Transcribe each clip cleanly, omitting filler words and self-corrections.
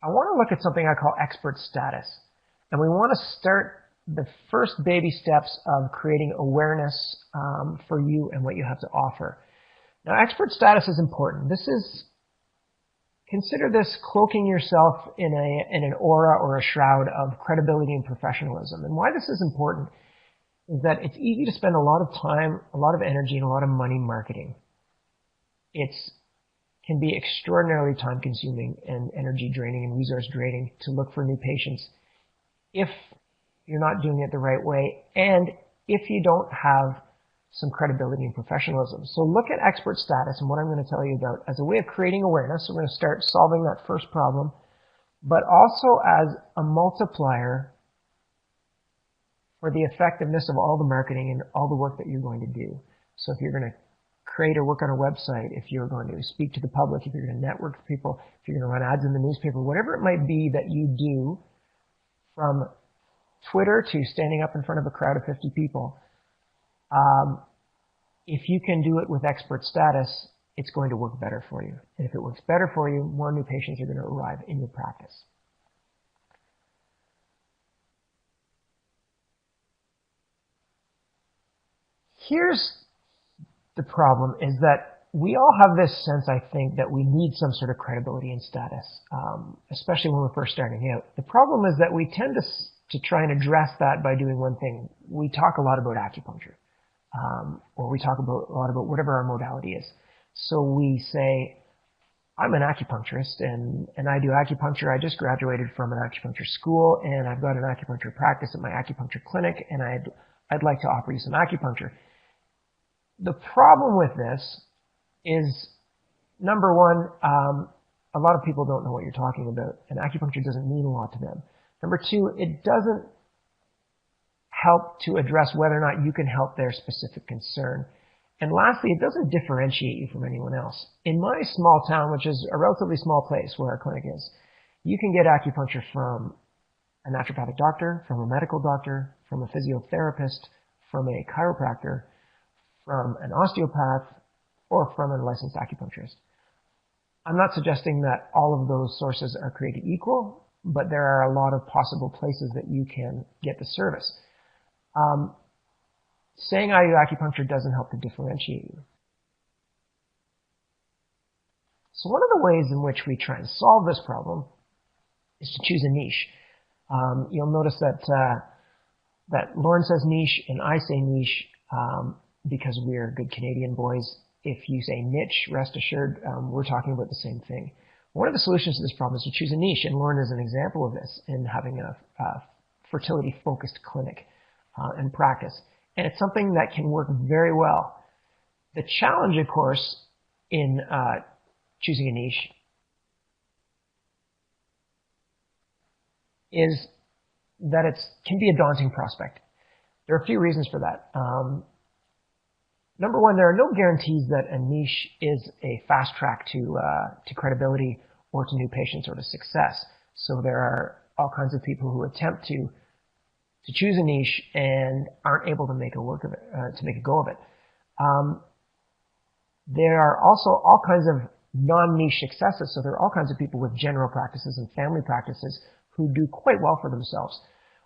I want to look at something I call expert status. And we want to start the first baby steps of creating awareness for you and what you have to offer. Now, expert status is important. Consider this cloaking yourself in an aura or a shroud of credibility and professionalism. And why this is important is that it's easy to spend a lot of time, a lot of energy, and a lot of money marketing. It can be extraordinarily time consuming and energy draining and resource draining to look for new patients if you're not doing it the right way and if you don't have some credibility and professionalism. So look at expert status and what I'm going to tell you about as a way of creating awareness. So we're going to start solving that first problem, but also as a multiplier for the effectiveness of all the marketing and all the work that you're going to do. So if you're going to create or work on a website, if you're going to speak to the public, if you're going to network with people, if you're going to run ads in the newspaper, whatever it might be that you do, from Twitter to standing up in front of a crowd of 50 people, if you can do it with expert status, it's going to work better for you. And if it works better for you, more new patients are going to arrive in your practice. Here's the problem, is that we all have this sense, I think, that we need some sort of credibility and status, especially when we're first starting out. The problem is that we tend to try and address that by doing one thing. We talk a lot about acupuncture, or we talk a lot about whatever our modality is. So we say, I'm an acupuncturist, and I do acupuncture. I just graduated from an acupuncture school, and I've got an acupuncture practice at my acupuncture clinic, and I'd like to offer you some acupuncture. The problem with this is, number one, a lot of people don't know what you're talking about, and acupuncture doesn't mean a lot to them. Number two, it doesn't help to address whether or not you can help their specific concern. And lastly, it doesn't differentiate you from anyone else. In my small town, which is a relatively small place where our clinic is, you can get acupuncture from a naturopathic doctor, from a medical doctor, from a physiotherapist, from a chiropractor, from an osteopath, or from a licensed acupuncturist. I'm not suggesting that all of those sources are created equal, but there are a lot of possible places that you can get the service. Saying I do acupuncture doesn't help to differentiate you. So one of the ways in which we try and solve this problem is to choose a niche. You'll notice that Lauren says niche and I say niche because we're good Canadian boys. If you say niche, rest assured, we're talking about the same thing. One of the solutions to this problem is to choose a niche, and Lauren is an example of this in having a fertility-focused clinic and practice. And it's something that can work very well. The challenge, of course, in choosing a niche is that it can be a daunting prospect. There are a few reasons for that. Number one, there are no guarantees that a niche is a fast track to credibility or to new patients or to success. So there are all kinds of people who attempt to choose a niche and aren't able to make a go of it. There are also all kinds of non-niche successes. So there are all kinds of people with general practices and family practices who do quite well for themselves,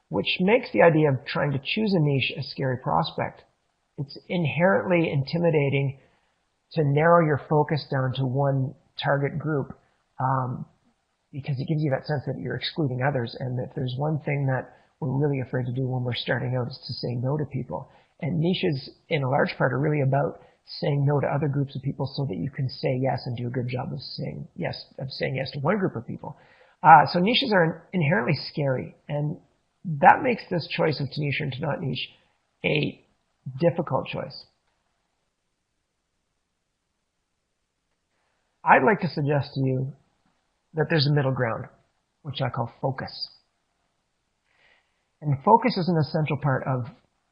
which makes the idea of trying to choose a niche a scary prospect. It's inherently intimidating to narrow your focus down to one target group because it gives you that sense that you're excluding others. And if there's one thing that we're really afraid to do when we're starting out is to say no to people. And niches, in a large part, are really about saying no to other groups of people so that you can say yes and do a good job of saying yes to one group of people. So niches are inherently scary, and that makes this choice of to niche or to not niche a difficult choice. I'd like to suggest to you that there's a middle ground, which I call focus. And focus is an essential part of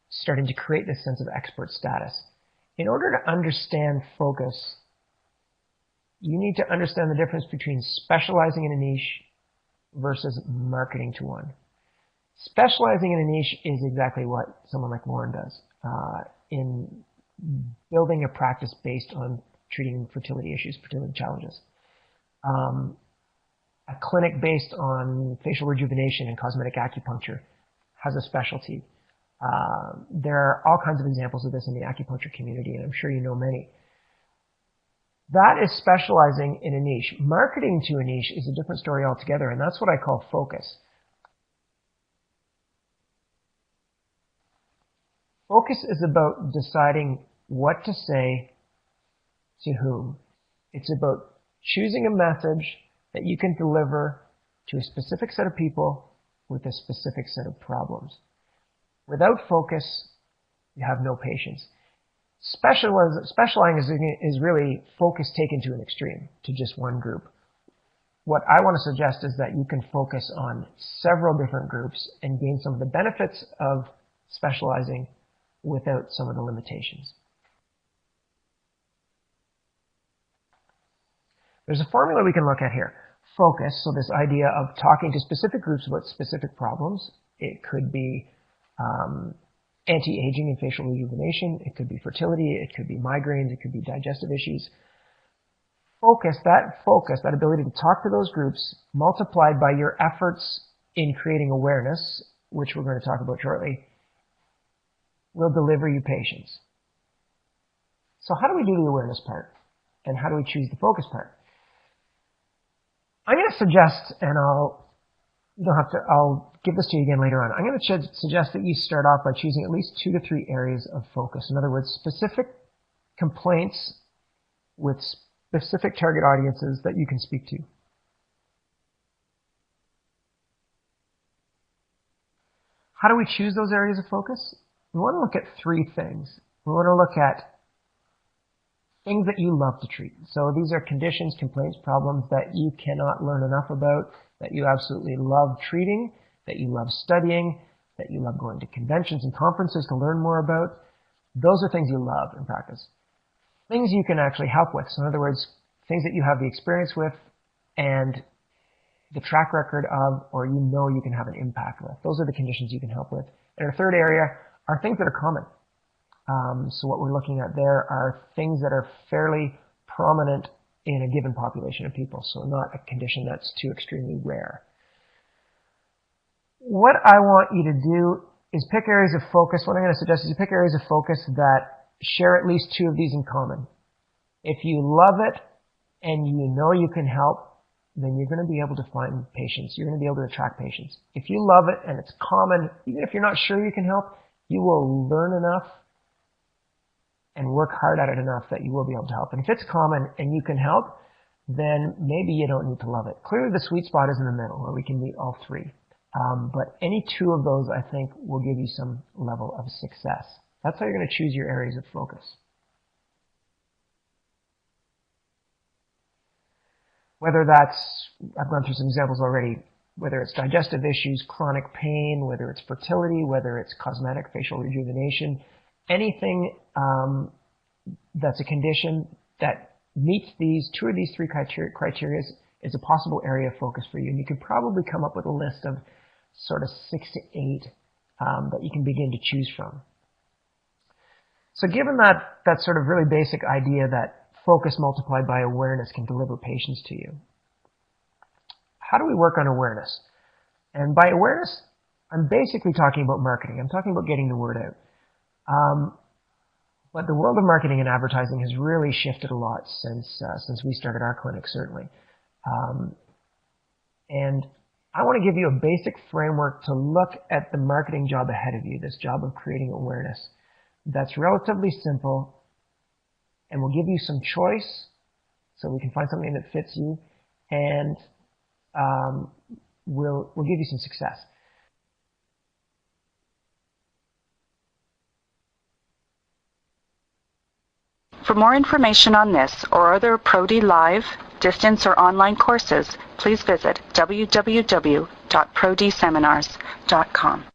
starting to create this sense of expert status. In order to understand focus, you need to understand the difference between specializing in a niche versus marketing to one. Specializing in a niche is exactly what someone like Lauren does in building a practice based on treating fertility issues, fertility challenges. A clinic based on facial rejuvenation and cosmetic acupuncture has a specialty. There are all kinds of examples of this in the acupuncture community, and I'm sure you know many. That is specializing in a niche. Marketing to a niche is a different story altogether, and that's what I call focus. Focus is about deciding what to say to whom. It's about choosing a message that you can deliver to a specific set of people with a specific set of problems. Without focus, you have no patience. Specializing is really focus taken to an extreme, to just one group. What I want to suggest is that you can focus on several different groups and gain some of the benefits of specializing without some of the limitations. There's a formula we can look at here. Focus, so this idea of talking to specific groups about specific problems. It could be anti-aging and facial rejuvenation. It could be fertility. It could be migraines. It could be digestive issues. Focus, that ability to talk to those groups, multiplied by your efforts in creating awareness, which we're going to talk about shortly, will deliver you patience. So how do we do the awareness part? And how do we choose the focus part? I'm going to suggest, and I'll give this to you again later on. I'm going to suggest that you start off by choosing at least 2 to 3 areas of focus. In other words, specific complaints with specific target audiences that you can speak to. How do we choose those areas of focus? We want to look at 3 things. We want to look at things that you love to treat. So these are conditions, complaints, problems that you cannot learn enough about, that you absolutely love treating, that you love studying, that you love going to conventions and conferences to learn more about. Those are things you love in practice. Things you can actually help with. So in other words, things that you have the experience with and the track record of, or you know you can have an impact with. Those are the conditions you can help with. And our third area are things that are common. So what we're looking at there are things that are fairly prominent in a given population of people, so not a condition that's too extremely rare. What I want you to do is pick areas of focus. What I'm going to suggest is you pick areas of focus that share at least 2 of these in common. If you love it and you know you can help, then you're going to be able to find patients. You're going to be able to attract patients. If you love it and it's common, even if you're not sure you can help, you will learn enough and work hard at it enough that you will be able to help. And if it's common and you can help, then maybe you don't need to love it. Clearly the sweet spot is in the middle where we can meet all 3. But any 2 of those, I think, will give you some level of success. That's how you're going to choose your areas of focus. Whether that's, I've gone through some examples already, whether it's digestive issues, chronic pain, whether it's fertility, whether it's cosmetic facial rejuvenation, anything that's a condition that meets these 2 of these 3 criteria is a possible area of focus for you. And you can probably come up with a list of sort of 6 to 8 that you can begin to choose from. So given that sort of really basic idea that focus multiplied by awareness can deliver patience to you, how do we work on awareness? And by awareness, I'm basically talking about marketing. I'm talking about getting the word out. But the world of marketing and advertising has really shifted a lot since we started our clinic, certainly. And I want to give you a basic framework to look at the marketing job ahead of you, this job of creating awareness. That's relatively simple and will give you some choice so we can find something that fits you, and will give you some success. For more information on this or other ProD live, distance, or online courses, please visit www.prodseminars.com.